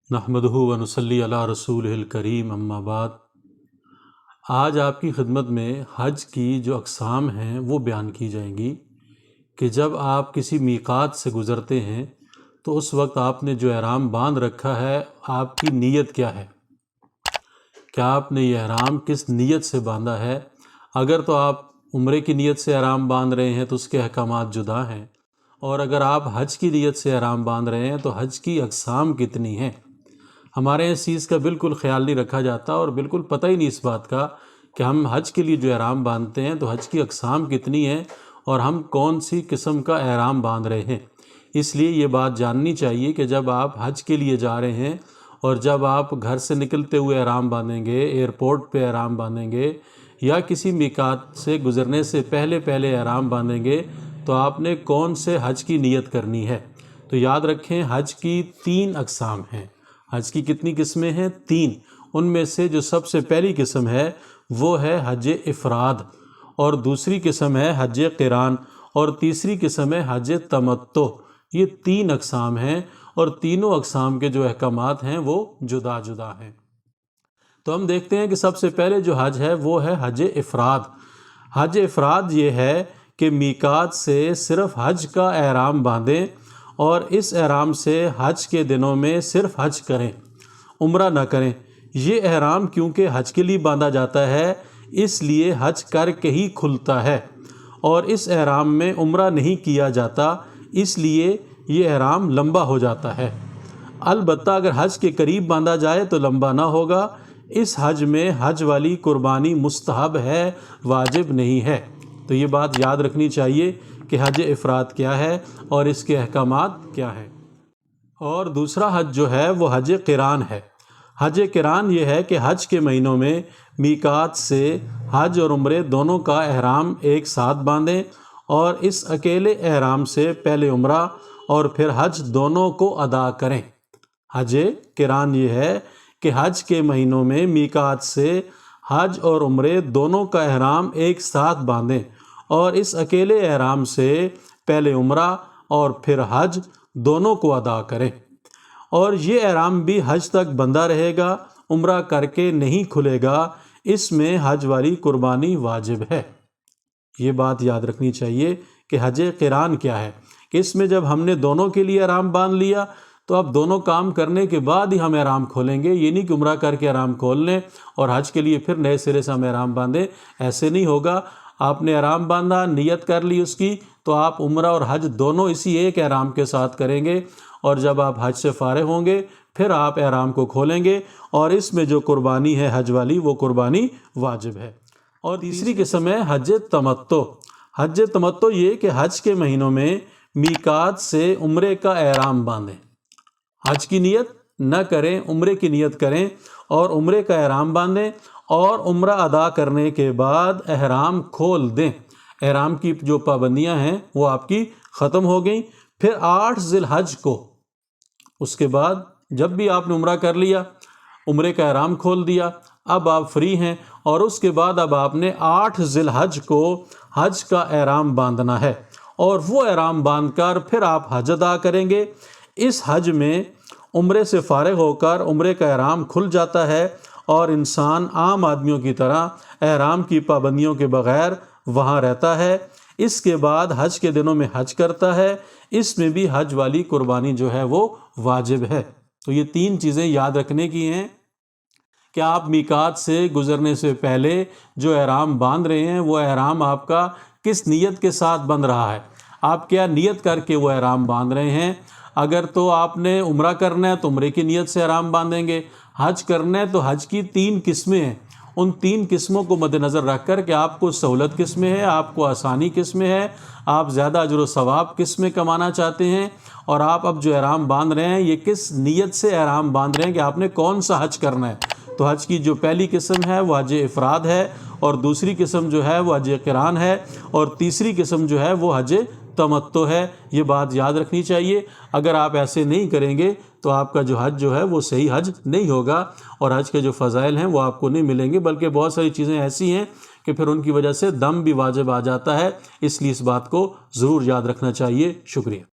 نحمدہ و نصلی علی رسولہ الکریم اما بعد۔ آج آپ کی خدمت میں حج کی جو اقسام ہیں وہ بیان کی جائیں گی کہ جب آپ کسی میقات سے گزرتے ہیں تو اس وقت آپ نے جو احرام باندھ رکھا ہے آپ کی نیت کیا ہے، کیا آپ نے یہ احرام کس نیت سے باندھا ہے۔ اگر تو آپ عمرے کی نیت سے احرام باندھ رہے ہیں تو اس کے احکامات جدا ہیں، اور اگر آپ حج کی نیت سے احرام باندھ رہے ہیں تو حج کی اقسام کتنی ہیں۔ ہمارے اس چیز کا بالکل خیال نہیں رکھا جاتا اور بالکل پتہ ہی نہیں اس بات کا کہ ہم حج کے لیے جو احرام باندھتے ہیں تو حج کی اقسام کتنی ہیں اور ہم کون سی قسم کا احرام باندھ رہے ہیں۔ اس لیے یہ بات جاننی چاہیے کہ جب آپ حج کے لیے جا رہے ہیں اور جب آپ گھر سے نکلتے ہوئے احرام باندھیں گے، ایئرپورٹ پہ احرام باندھیں گے یا کسی میقات سے گزرنے سے پہلے احرام باندھیں گے تو آپ نے کون سے حج کی نیت کرنی ہے۔ تو یاد رکھیں حج کی 3 اقسام ہیں۔ حج کی کتنی قسمیں ہیں؟ 3۔ ان میں سے جو سب سے پہلی قسم ہے وہ ہے حج افراد، اور دوسری قسم ہے حج قران، اور تیسری قسم ہے حج تمتع۔ یہ 3 اقسام ہیں اور تینوں اقسام کے جو احکامات ہیں وہ جدا جدا ہیں۔ تو ہم دیکھتے ہیں کہ سب سے پہلے جو حج ہے وہ ہے حج افراد۔ حج افراد یہ ہے کہ میقات سے صرف حج کا احرام باندھیں اور اس احرام سے حج کے دنوں میں صرف حج کریں، عمرہ نہ کریں۔ یہ احرام کیونکہ حج کے لیے باندھا جاتا ہے اس لیے حج کر کے ہی کھلتا ہے، اور اس احرام میں عمرہ نہیں کیا جاتا اس لیے یہ احرام لمبا ہو جاتا ہے۔ البتہ اگر حج کے قریب باندھا جائے تو لمبا نہ ہوگا۔ اس حج میں حج والی قربانی مستحب ہے، واجب نہیں ہے۔ تو یہ بات یاد رکھنی چاہیے کہ حج افراد کیا ہے اور اس کے احکامات کیا ہیں۔ اور دوسرا حج جو ہے وہ حج قران ہے۔ حج قران یہ ہے کہ حج کے مہینوں میں میقات سے حج اور عمرے دونوں کا احرام ایک ساتھ باندھیں اور اس اکیلے احرام سے پہلے عمرہ اور پھر حج دونوں کو ادا کریں۔ حج قران یہ ہے کہ حج کے مہینوں میں میقات سے حج اور عمرے دونوں کا احرام ایک ساتھ باندھیں اور اس اکیلے احرام سے پہلے عمرہ اور پھر حج دونوں کو ادا کریں، اور یہ احرام بھی حج تک بندھا رہے گا، عمرہ کر کے نہیں کھلے گا۔ اس میں حج والی قربانی واجب ہے۔ یہ بات یاد رکھنی چاہیے کہ حج قران کیا ہے کہ اس میں جب ہم نے دونوں کے لیے احرام باندھ لیا تو اب دونوں کام کرنے کے بعد ہی ہم احرام کھولیں گے۔ یہ نہیں کہ عمرہ کر کے احرام کھول لیں اور حج کے لیے پھر نئے سرے سے ہم احرام باندھیں، ایسے نہیں ہوگا۔ آپ نے احرام باندھا، نیت کر لی اس کی، تو آپ عمرہ اور حج دونوں اسی ایک احرام کے ساتھ کریں گے، اور جب آپ حج سے فارغ ہوں گے پھر آپ احرام کو کھولیں گے، اور اس میں جو قربانی ہے حج والی وہ قربانی واجب ہے۔ اور تیسری قسم ہے حج تمتع۔ حج تمتع یہ کہ حج کے مہینوں میں میقات سے عمرے کا احرام باندھیں، حج کی نیت نہ کریں، عمرے کی نیت کریں اور عمرے کا احرام باندھیں، اور عمرہ ادا کرنے کے بعد احرام کھول دیں۔ احرام کی جو پابندیاں ہیں وہ آپ کی ختم ہو گئیں۔ پھر 8 ذی الحج کو، اس کے بعد جب بھی آپ نے عمرہ کر لیا، عمرے کا احرام کھول دیا، اب آپ فری ہیں، اور اس کے بعد اب آپ نے 8 ذی الحج کو حج کا احرام باندھنا ہے، اور وہ احرام باندھ کر پھر آپ حج ادا کریں گے۔ اس حج میں عمرے سے فارغ ہو کر عمرے کا احرام کھل جاتا ہے اور انسان عام آدمیوں کی طرح احرام کی پابندیوں کے بغیر وہاں رہتا ہے۔ اس کے بعد حج کے دنوں میں حج کرتا ہے، اس میں بھی حج والی قربانی جو ہے وہ واجب ہے۔ تو یہ 3 چیزیں یاد رکھنے کی ہیں کہ آپ میقات سے گزرنے سے پہلے جو احرام باندھ رہے ہیں وہ احرام آپ کا کس نیت کے ساتھ بندھ رہا ہے، آپ کیا نیت کر کے وہ احرام باندھ رہے ہیں۔ اگر تو آپ نے عمرہ کرنا ہے تو عمرے کی نیت سے احرام باندھیں گے، حج کرنا ہے تو حج کی 3 قسمیں ہیں، ان 3 قسموں کو مد نظر رکھ کر کہ آپ کو سہولت کس میں ہے، آپ کو آسانی کس میں ہے، آپ زیادہ اجر و ثواب کس میں کمانا چاہتے ہیں، اور آپ اب جو احرام باندھ رہے ہیں یہ کس نیت سے احرام باندھ رہے ہیں کہ آپ نے کون سا حج کرنا ہے۔ تو حج کی جو پہلی قسم ہے وہ حج افراد ہے، اور دوسری قسم جو ہے وہ حج قران ہے، اور تیسری قسم جو ہے وہ حج تمتع ہے۔ یہ بات یاد رکھنی چاہیے۔ اگر آپ ایسے نہیں کریں گے تو آپ کا جو حج جو ہے وہ صحیح حج نہیں ہوگا، اور حج کے جو فضائل ہیں وہ آپ کو نہیں ملیں گے، بلکہ بہت ساری چیزیں ایسی ہیں کہ پھر ان کی وجہ سے دم بھی واجب آ جاتا ہے۔ اس لیے اس بات کو ضرور یاد رکھنا چاہیے۔ شکریہ۔